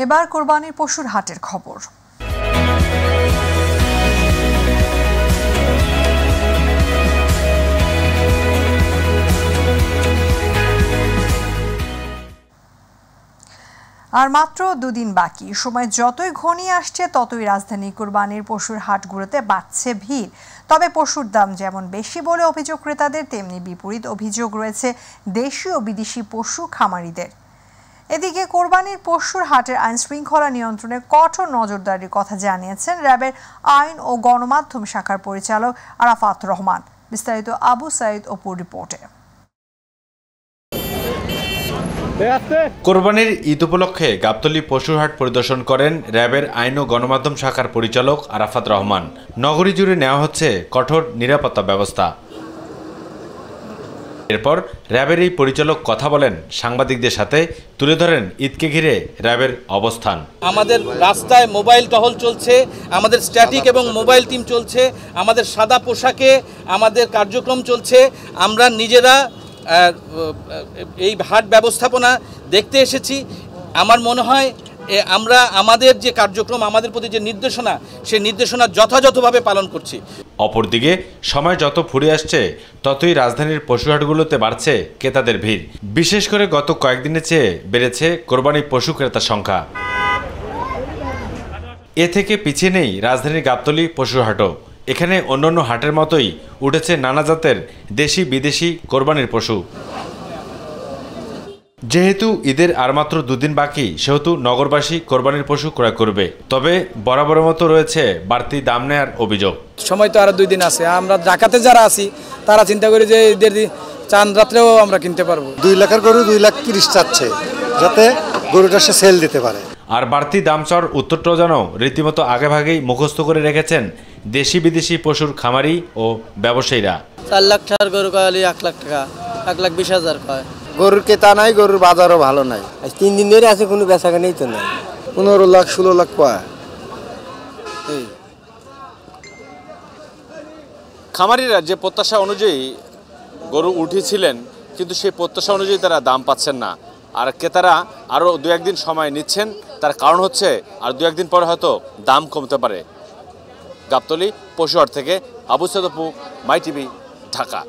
এবার কোরবানির পশুর হাটের খবর। আর মাত্র দুদিন বাকি, সময় যতই ঘনিয়ে আসছে ততই রাজধানী কোরবানির পশুর হাটগুলোতে বাড়ছে ভিড়। তবে পশুর দাম যেমন বেশি বলে অভিযোগ ক্রেতাদের, তেমনি বিপরীত অভিযোগ রয়েছে দেশি ও বিদেশি পশু খামারিদের। এদিকে কোরবানির পশুর হাটের আইন শৃঙ্খলা নিয়ন্ত্রণে কঠোর নজরদারির কথা জানিয়েছেন র্যাবের আইন ও গণমাধ্যম শাখার পরিচালক আরাফাত রহমান। বিস্তারিত আবু সাইদ অপুর রিপোর্টে। কোরবানির ঈদ উপলক্ষে গাবতলী পশুর হাট পরিদর্শন করেন র্যাবের আইন ও গণমাধ্যম শাখার পরিচালক আরাফাত রহমান। নগরী জুড়ে নেওয়া হচ্ছে কঠোর নিরাপত্তা ব্যবস্থা। এরপর র্যাবের এই পরিচালক কথা বলেন সাংবাদিকদের সাথে, তুলে ধরেন ঈদকে ঘিরে র্যাবের অবস্থান। আমাদের রাস্তায় মোবাইল টহল চলছে, আমাদের স্ট্যাটিক এবং মোবাইল টিম চলছে, আমাদের সাদা পোশাকে আমাদের কার্যক্রম চলছে। আমরা নিজেরা এই হাট ব্যবস্থাপনা দেখতে এসেছি। আমার মনে হয় আমরা আমাদের যে কার্যক্রম, আমাদের প্রতি যে নির্দেশনা, সেই নির্দেশনা যথাযথভাবে পালন করছি। অপরদিকে সময় যত ফুরিয়ে আসছে ততই রাজধানীর পশুহাটগুলোতে বাড়ছে ক্রেতাদের ভিড়। বিশেষ করে গত কয়েকদিনের চেয়ে বেড়েছে কোরবানি পশু ক্রেতার সংখ্যা। এ থেকে পিছিয়ে নেই রাজধানীর গাবতলী পশুর হাটও। এখানে অন্যান্য হাটের মতোই উঠেছে নানা জাতের দেশি বিদেশি কোরবানির পশু। যেহেতু ঈদের আর মাত্র দুদিন বাকি, সেহেতু নগরবাসী কোরবানির পশু ক্রয় করবে। তবে বরাবরের মতো রয়েছে বাড়তি দাম নেয়ার অভিযোগ। সময় তো আরো 2 দিন আছে। আমরা ঢাকাতে যারা আছি তারা চিন্তা করি যে ঈদের চাঁদ রাত্রেও আমরা কিনতে পারবো। 2 লাখের গরু 2,30,000 চাচ্ছে, যাতে গরুটা সে সেল দিতে পারে। আর বাড়তি দাম চাওয়ার উত্তরটাও যেন রীতিমতো আগেভাগেই মুখস্থ করে রেখেছেন দেশি বিদেশি পশুর খামারি ও ব্যবসায়ীরা। 4 লাখ টাকার গরু কয়লি 1 লাখ টাকা, 1,20,000 কয়। গরুর কেতা নাই, গরুর বাজারও ভালো নাই। 3 দিন ধরে আছে, কোনো বেচাকেনাই তো নাই। 15 লাখ 16 লাখ কয়। খামারিরা যে প্রত্যাশা অনুযায়ী গরু উঠিয়েছিলেন, কিন্তু সেই প্রত্যাশা অনুযায়ী তারা দাম পাচ্ছেন না। আর ক্রেতারা আরও 2-1 দিন সময় নিচ্ছেন। তার কারণ হচ্ছে আর 2-1 দিন পরে হয়তো দাম কমতে পারে। গাবতলী পশুহাট থেকে আবু সাইদ অপু, মাই টিভি, ঢাকা।